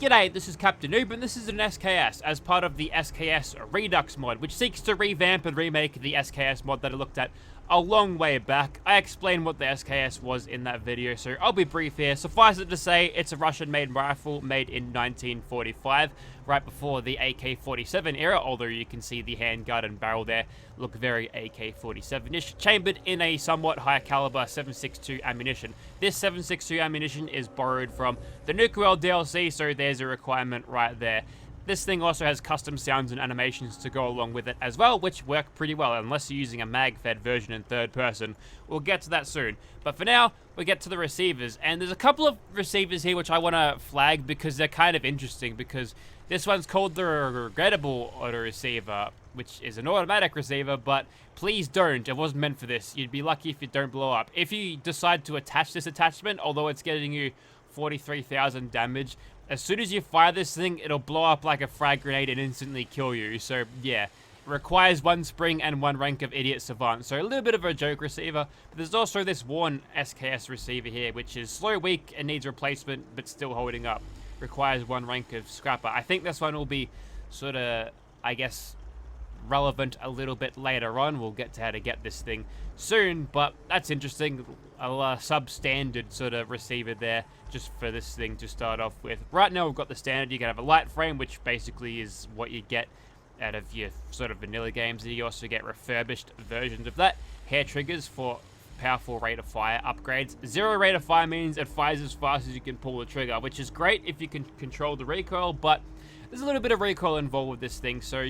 G'day, this is Captainoob, and this is an SKS as part of the SKS Redux mod, which seeks to revamp and remake the SKS mod that I looked at a long way back. I explained what the SKS was in that video, so I'll be brief here. Suffice it to say, it's a Russian-made rifle made in 1945, right before the AK-47 era, although you can see the handguard and barrel there look very AK-47-ish, chambered in a somewhat higher caliber 7.62 ammunition. This 7.62 ammunition is borrowed from the Nuke World DLC, so there's a requirement right there. This thing also has custom sounds and animations to go along with it as well, which work pretty well, unless you're using a mag-fed version in third person. We'll get to that soon. But for now, we get to the receivers. And there's a couple of receivers here which I want to flag because they're kind of interesting, because this one's called the Regrettable Auto Receiver, which is an automatic receiver, but please don't. It wasn't meant for this. You'd be lucky if you don't blow up. If you decide to attach this attachment, although it's getting you 43,000 damage, as soon as you fire this thing, it'll blow up like a frag grenade and instantly kill you. So, yeah. It requires 1 spring and 1 rank of Idiot Savant. So, a little bit of a joke receiver. But there's also this worn SKS receiver here, which is slow, weak, and needs replacement, but still holding up. Requires 1 rank of Scrapper. I think this one will be sort of, I guess, relevant a little bit later on. We'll get to how to get this thing soon, but that's interesting. A substandard sort of receiver there just for this thing to start off with. Right now we've got the standard. You can have a light frame, which basically is what you get out of your sort of vanilla games. You also get refurbished versions of that. Hair triggers for powerful rate of fire upgrades. 0 rate of fire means it fires as fast as you can pull the trigger, which is great if you can control the recoil, but there's a little bit of recoil involved with this thing, so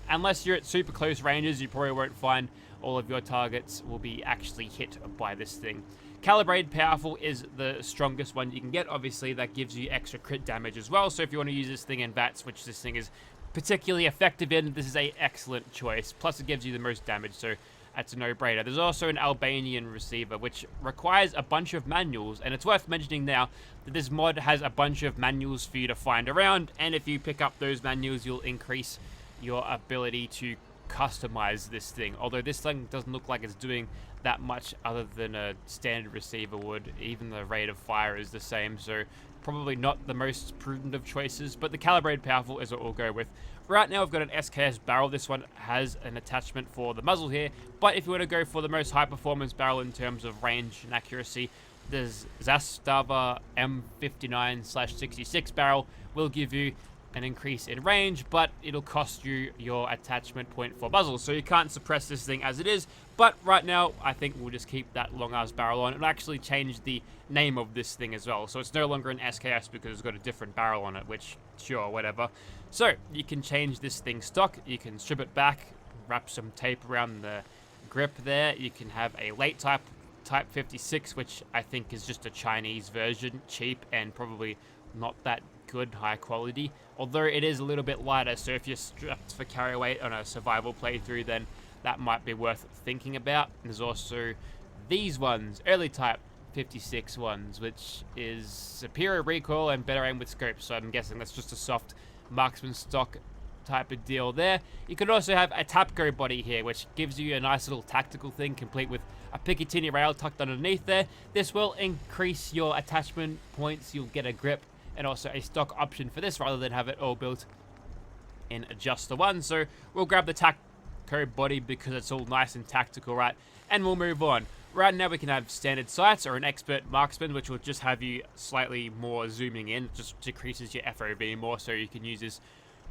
unless you're at super close ranges, you probably won't find all of your targets will be actually hit by this thing. Calibrated Powerful is the strongest one you can get. Obviously, that gives you extra crit damage as well. So if you want to use this thing in VATS, which this thing is particularly effective in, this is an excellent choice. Plus, it gives you the most damage, so that's a no-brainer. There's also an Albanian receiver, which requires a bunch of manuals. And it's worth mentioning now that this mod has a bunch of manuals for you to find around. And if you pick up those manuals, you'll increase your ability to customize this thing. Although this thing doesn't look like it's doing that much other than a standard receiver would. Even the rate of fire is the same, so probably not the most prudent of choices, but the Calibrated Powerful is what we'll go with. Right now we've got an SKS barrel. This one has an attachment for the muzzle here, but if you want to go for the most high performance barrel in terms of range and accuracy, the Zastava M59/66 barrel will give you an increase in range, but it'll cost you your attachment point for muzzle, so you can't suppress this thing as it is. But right now I think we'll just keep that long ass barrel on. It'll actually change the name of this thing as well, so it's no longer an SKS because it's got a different barrel on it, which sure, whatever. So you can change this thing stock, you can strip it back, wrap some tape around the grip there. You can have a late type 56, which I think is just a Chinese version, cheap and probably not that good high quality, although it is a little bit lighter, so if you're strapped for carry weight on a survival playthrough, then that might be worth thinking about. And there's also these ones, early type 56 ones, which is superior recoil and better aim with scope, so I'm guessing that's just a soft marksman stock type of deal there. You can also have a Tapco body here, which gives you a nice little tactical thing, complete with a Picatinny rail tucked underneath there. This will increase your attachment points. You'll get a grip and also a stock option for this rather than have it all built in just the one. So we'll grab the Tapco body because it's all nice and tactical, right? And we'll move on. Right now we can have standard sights or an expert marksman, which will just have you slightly more zooming in. It just decreases your FOV more, so you can use this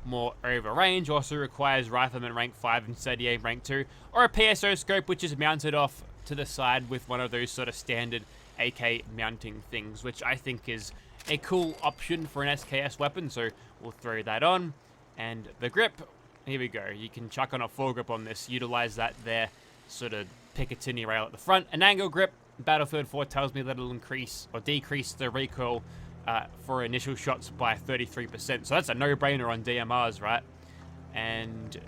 more over range. Also requires rifleman rank 5 and steady aim rank 2, or a PSO scope, which is mounted off to the side with one of those sort of standard AK mounting things, which I think is a cool option for an SKS weapon, so we'll throw that on. And the grip, here we go. You can chuck on a foregrip on this, utilize that there, sort of Picatinny rail at the front. An angle grip, Battlefield 4 tells me that it'll increase or decrease the recoil for initial shots by 33%, so that's a no-brainer on DMRs, right? And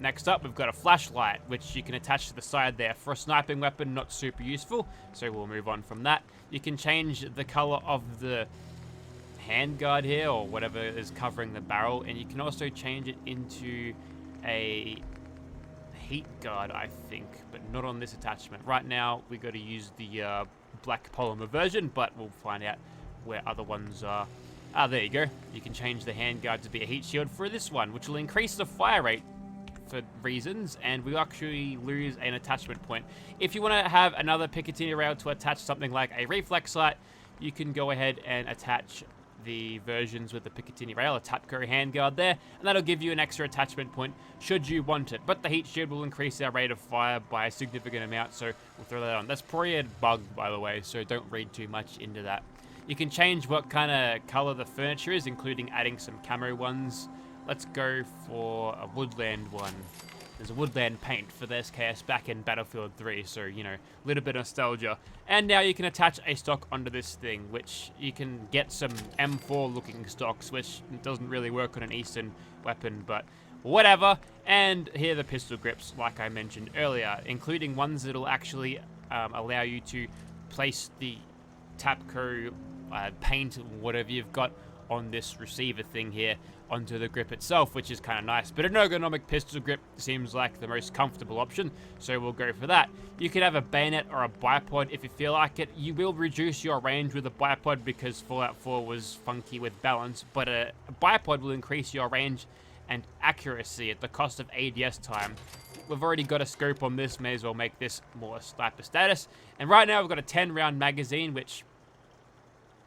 next up, we've got a flashlight, which you can attach to the side there. For a sniping weapon, not super useful, so we'll move on from that. You can change the color of the handguard here, or whatever is covering the barrel, and you can also change it into a heat guard, I think, but not on this attachment. Right now, we got to use the black polymer version, but we'll find out where other ones are Ah, there you go. You can change the handguard to be a heat shield for this one, which will increase the fire rate for reasons, and we actually lose an attachment point. If you want to have another Picatinny rail to attach something like a reflex sight, you can go ahead and attach the versions with the Picatinny rail, a Tapco handguard there, and that'll give you an extra attachment point should you want it. But the heat shield will increase our rate of fire by a significant amount, so we'll throw that on. That's probably a bug, by the way, so don't read too much into that. You can change what kind of color the furniture is, including adding some camo ones. Let's go for a woodland one. There's a woodland paint for the SKS back in Battlefield 3, so, you know, a little bit of nostalgia. And now you can attach a stock onto this thing, which you can get some M4 looking stocks, which doesn't really work on an Eastern weapon, but whatever. And here are the pistol grips, like I mentioned earlier, including ones that'll actually allow you to place the Tapco paint, whatever you've got on this receiver thing here, onto the grip itself, which is kind of nice. But an ergonomic pistol grip seems like the most comfortable option, so we'll go for that. You could have a bayonet or a bipod if you feel like it. You will reduce your range with a bipod because Fallout 4 was funky with balance, but a bipod will increase your range and accuracy at the cost of ADS time. We've already got a scope on this, may as well make this more sniper status. And right now we've got a 10-round magazine, which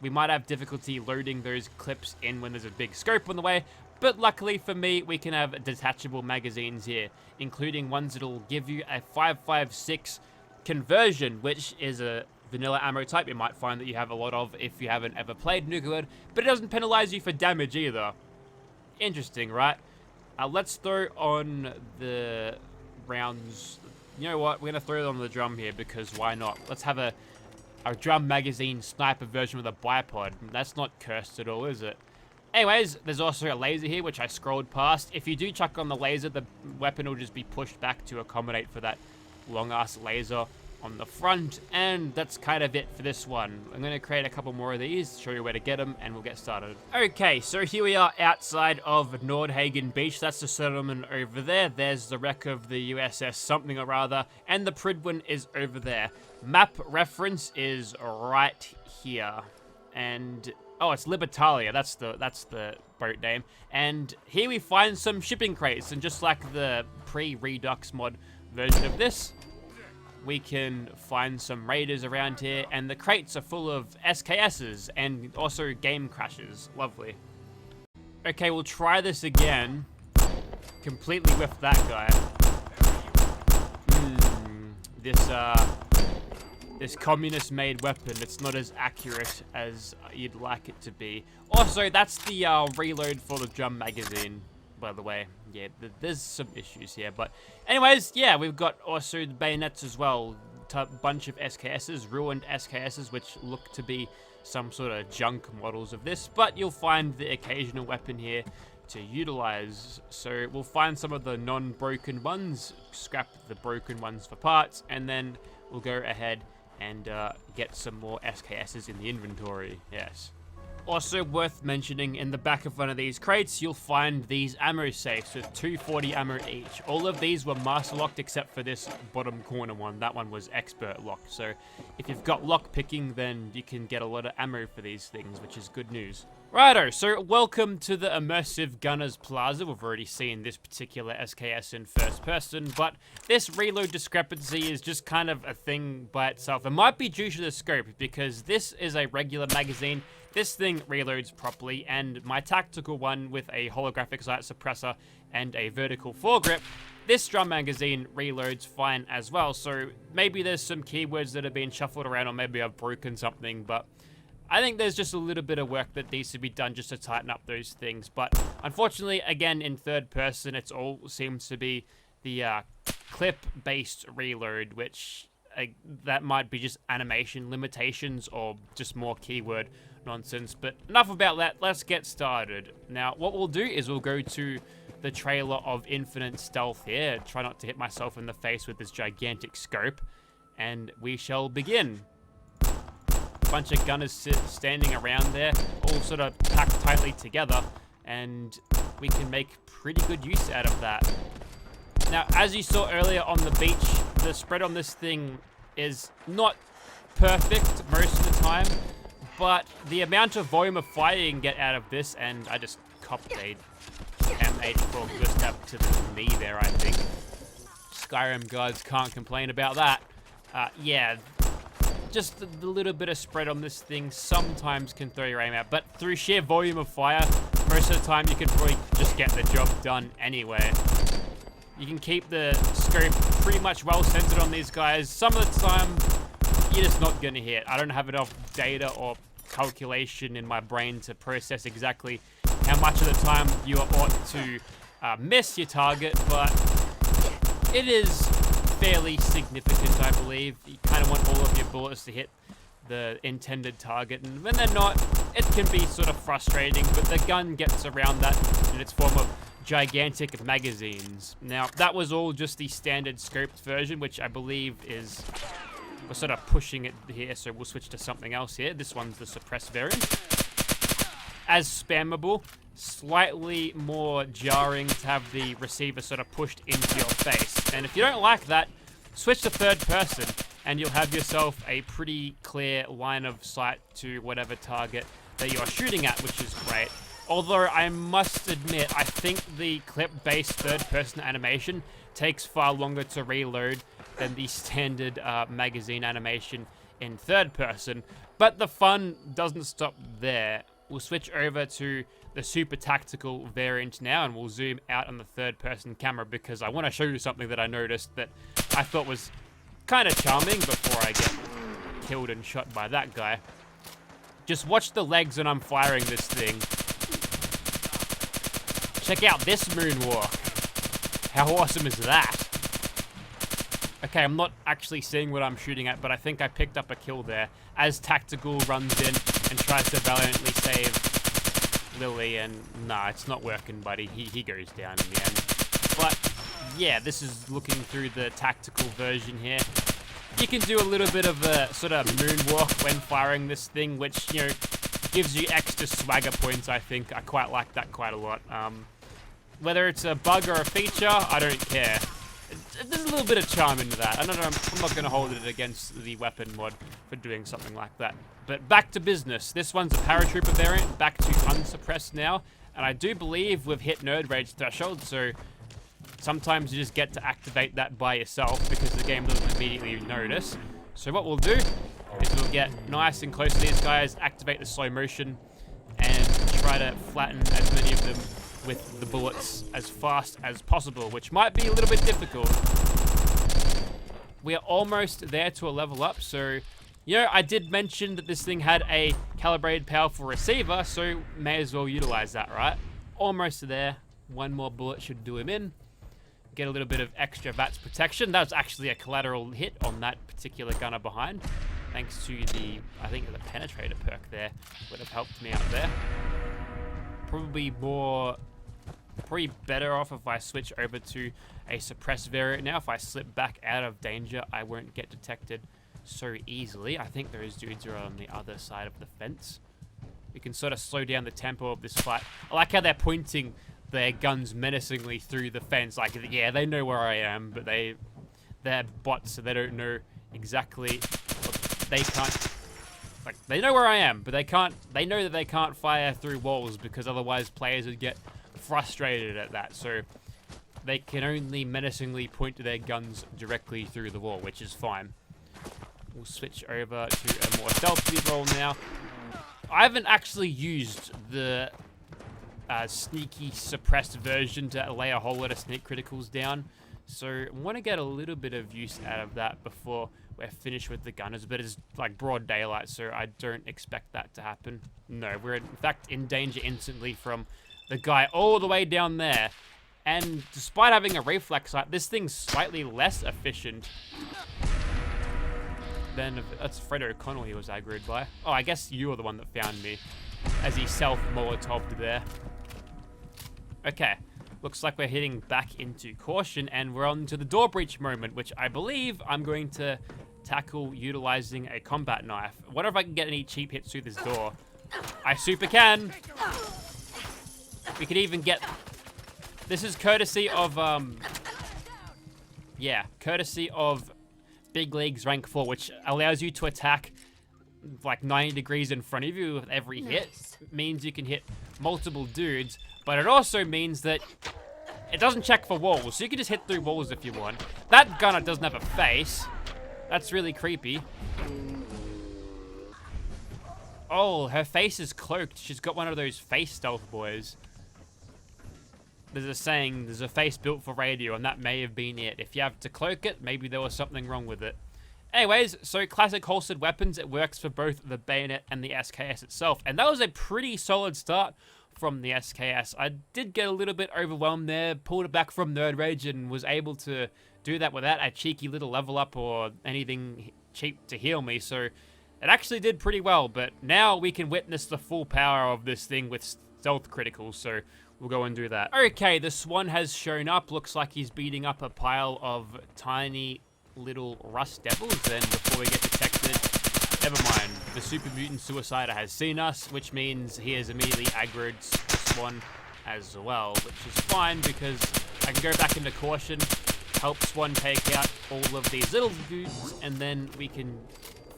we might have difficulty loading those clips in when there's a big scope on the way, but luckily for me, we can have detachable magazines here, including ones that'll give you a 5.56 conversion, which is a vanilla ammo type you might find that you have a lot of if you haven't ever played Nuclear, but it doesn't penalize you for damage either. Interesting, right? Let's throw on the rounds. You know what? We're going to throw it on the drum here because why not? Let's have a drum magazine sniper version with a bipod. That's not cursed at all, is it? Anyways, there's also a laser here, which I scrolled past. If you do chuck on the laser, the weapon will just be pushed back to accommodate for that long-ass laser on the front. And that's kind of it for this one. I'm going to create a couple more of these, show you where to get them, and we'll get started. Okay, so here we are outside of Nordhagen Beach. That's the settlement over there. There's the wreck of the USS something or other, and the Pridwin is over there. Map reference is right here, and oh, it's Libertalia. That's the boat name. And here we find some shipping crates, and just like the pre-Redux mod version of this, we can find some raiders around here, and the crates are full of SKSs and also game crashes. Lovely. Okay, we'll try this again. Completely whiffed that guy. This communist-made weapon, it's not as accurate as you'd like it to be. Also, that's the reload for the drum magazine, by the way. Yeah, there's some issues here, but anyways, yeah, we've got also the bayonets as well. A bunch of SKSs, ruined SKSs, which look to be some sort of junk models of this, but you'll find the occasional weapon here to utilize. So we'll find some of the non-broken ones, scrap the broken ones for parts, and then we'll go ahead and get some more SKSs in the inventory. Yes. Also worth mentioning, in the back of one of these crates, you'll find these ammo safes with 240 ammo each. All of these were master locked except for this bottom corner one. That one was expert locked. So if you've got lock picking, then you can get a lot of ammo for these things, which is good news. Righto, so welcome to the Immersive Gunners Plaza. We've already seen this particular SKS in first person, but this reload discrepancy is just kind of a thing by itself. It might be due to the scope, because this is a regular magazine. This thing reloads properly, and my tactical one with a holographic sight suppressor and a vertical foregrip, this drum magazine reloads fine as well. So maybe there's some keywords that have been shuffled around, or maybe I've broken something, but I think there's just a little bit of work that needs to be done just to tighten up those things. But unfortunately, again, in third person, it all seems to be the clip-based reload, which that might be just animation limitations or just more keyword nonsense. But enough about that. Let's get started. Now, what we'll do is we'll go to the trailer of Infinite Stealth here. Try not to hit myself in the face with this gigantic scope. And we shall begin. Bunch of gunners standing around there, all sort of packed tightly together, and we can make pretty good use out of that. Now, as you saw earlier on the beach, the spread on this thing is not perfect most of the time, But the amount of volume of fire you can get out of this, and I just copped a M84 glist up to the knee there, I think. Skyrim gods can't complain about that. Yeah, just the little bit of spread on this thing sometimes can throw your aim out, but through sheer volume of fire, most of the time you can probably just get the job done anyway. You can keep the scope pretty much well centered on these guys. Some of the time, you're just not gonna hit. I don't have enough data or calculation in my brain to process exactly how much of the time you ought to miss your target, but it is fairly significant, I believe. You kind of want all of your bullets to hit the intended target, and when they're not, it can be sort of frustrating, but the gun gets around that in its form of gigantic magazines. Now, that was all just the standard scoped version, which I believe is... We're sort of pushing it here, so we'll switch to something else here. This one's the suppressed variant. As spammable, slightly more jarring to have the receiver sort of pushed into your face. And if you don't like that, switch to third person, and you'll have yourself a pretty clear line of sight to whatever target that you're shooting at, which is great. Although I must admit, I think the clip-based third-person animation takes far longer to reload than the standard magazine animation in third person. But the fun doesn't stop there. We'll switch over to the super tactical variant now, and we'll zoom out on the third person camera because I want to show you something that I noticed that I thought was kind of charming before I get killed and shot by that guy. Just watch the legs when I'm firing this thing. Check out this moonwalk. How awesome is that? Okay, I'm not actually seeing what I'm shooting at, but I think I picked up a kill there as Tactical runs in and tries to valiantly save Lily, and nah, it's not working, buddy. He goes down in the end. But yeah, this is looking through the tactical version here. You can do a little bit of a sort of moonwalk when firing this thing, which, you know, gives you extra swagger points, I think. I quite like that quite a lot. Whether it's a bug or a feature, I don't care. There's a little bit of charm into that. I don't know, I'm not going to hold it against the weapon mod for doing something like that. But back to business. This one's a paratrooper variant, back to unsuppressed now. And I do believe we've hit nerd rage threshold, so sometimes you just get to activate that by yourself because the game doesn't immediately notice. So what we'll do is we'll get nice and close to these guys, activate the slow motion, and try to flatten as many of them with the bullets as fast as possible, which might be a little bit difficult. We are almost there to a level up, so, you know, I did mention that this thing had a calibrated powerful receiver, so may as well utilize that, right? Almost there. One more bullet should do him in. Get a little bit of extra VATS protection. That was actually a collateral hit on that particular gunner behind, thanks to the, I think the penetrator perk there would have helped me out there. Probably better off if I switch over to a suppressed variant now. If I slip back out of danger, I won't get detected so easily. I think those dudes are on the other side of the fence. We can sort of slow down the tempo of this fight. I like how they're pointing their guns menacingly through the fence. Like, yeah, they know where I am, but they're bots, so they don't know exactly. They can't. Like, they know where I am, but they can't. They know that they can't fire through walls because otherwise players would get frustrated at that. So they can only menacingly point to their guns directly through the wall, which is fine. We'll switch over to a more stealthy role now. I haven't actually used the sneaky suppressed version to lay a whole lot of sneak criticals down, so I want to get a little bit of use out of that before we're finished with the gunners, but it's like broad daylight, so I don't expect that to happen. No, we're in fact in danger instantly from the guy all the way down there, and despite having a reflex sight, this thing's slightly less efficient than... That's Fred O'Connell he was aggroed by. Oh, I guess you were the one that found me as he self-molotoved there. Okay, looks like we're heading back into caution, and we're on to the door breach moment, which I believe I'm going to tackle utilizing a combat knife. I wonder if I can get any cheap hits through this door. I super can. We could even get... This is courtesy of, yeah, courtesy of Big Leagues Rank 4, which allows you to attack like 90 degrees in front of you with every hit means you can hit multiple dudes, but it also means that it doesn't check for walls, so you can just hit through walls if you want. That gunner doesn't have a face. That's really creepy. Oh, her face is cloaked. She's got one of those face stealth boys. There's a saying, there's a face built for radio, and that may have been it. If you have to cloak it, maybe there was something wrong with it. Anyways, so classic holstered weapons, it works for both the bayonet and the SKS itself. And that was a pretty solid start from the SKS. I did get a little bit overwhelmed there, pulled it back from Nerd Rage, and was able to do that without a cheeky little level up or anything cheap to heal me. So it actually did pretty well, but now we can witness the full power of this thing with stealth criticals, so we'll go and do that. Okay, the Swan has shown up. Looks like he's beating up a pile of tiny little rust devils, then before we get detected, never mind, the super mutant suicider has seen us, which means he has immediately aggroed the Swan as well, which is fine because I can go back into caution, help Swan take out all of these little dudes, and then we can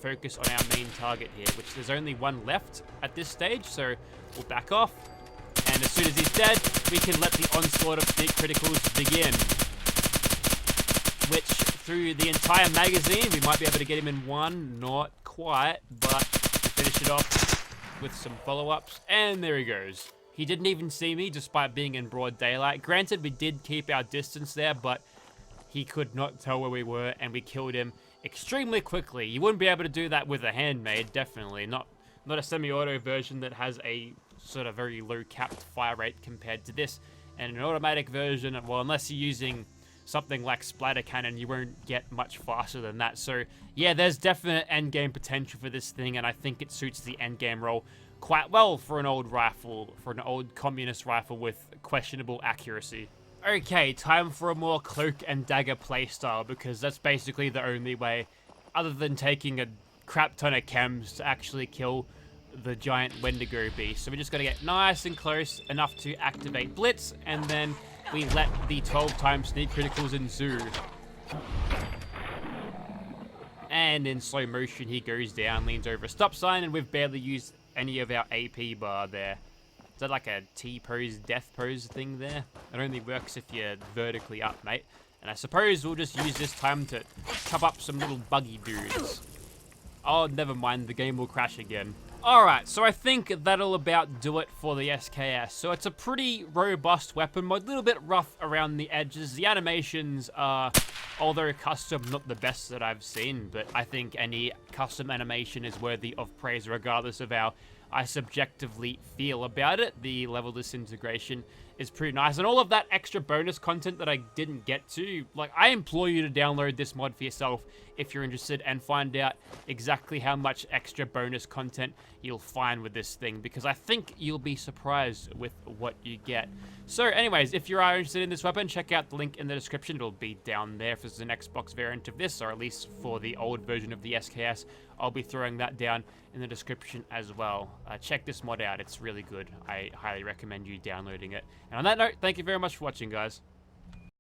focus on our main target here, which there's only one left at this stage, so we'll back off, and as soon as he's dead, we can let the onslaught of sneak criticals begin, which through the entire magazine, we might be able to get him in one, not quite, but to finish it off with some follow-ups, and there he goes. He didn't even see me despite being in broad daylight. Granted, we did keep our distance there, but he could not tell where we were, and we killed him extremely quickly. You wouldn't be able to do that with a handmade, definitely. Not a semi-auto version that has a sort of very low capped fire rate compared to this. And an automatic version, well, unless you're using something like splatter cannon, you won't get much faster than that. So yeah, there's definite endgame potential for this thing, and I think it suits the endgame role quite well for an old rifle, for an old communist rifle with questionable accuracy. Okay, time for a more cloak and dagger playstyle, because that's basically the only way, other than taking a crap ton of chems, to actually kill the giant Wendigo beast. So we're just gonna get nice and close, enough to activate Blitz, and then we let the 12 times sneak criticals ensue. And in slow motion, he goes down, leans over a stop sign, and we've barely used any of our AP bar there. Is that like a T-pose, death pose thing there? It only works if you're vertically up, mate. And I suppose we'll just use this time to chop up some little buggy dudes. Oh, never mind, the game will crash again. Alright, so I think that'll about do it for the SKS. So it's a pretty robust weapon mod, a little bit rough around the edges. The animations are, although custom, not the best that I've seen, but I think any custom animation is worthy of praise regardless of how I subjectively feel about it. The level disintegration is pretty nice, and all of that extra bonus content that I didn't get to, like, I implore you to download this mod for yourself if you're interested and find out exactly how much extra bonus content you'll find with this thing, because I think you'll be surprised with what you get. So anyways, if you are interested in this weapon, check out the link in the description. It'll be down there if there's an Xbox variant of this, or at least for the old version of the SKS. I'll be throwing that down in the description as well. Check this mod out, it's really good. I highly recommend you downloading it. And on that note, thank you very much for watching, guys.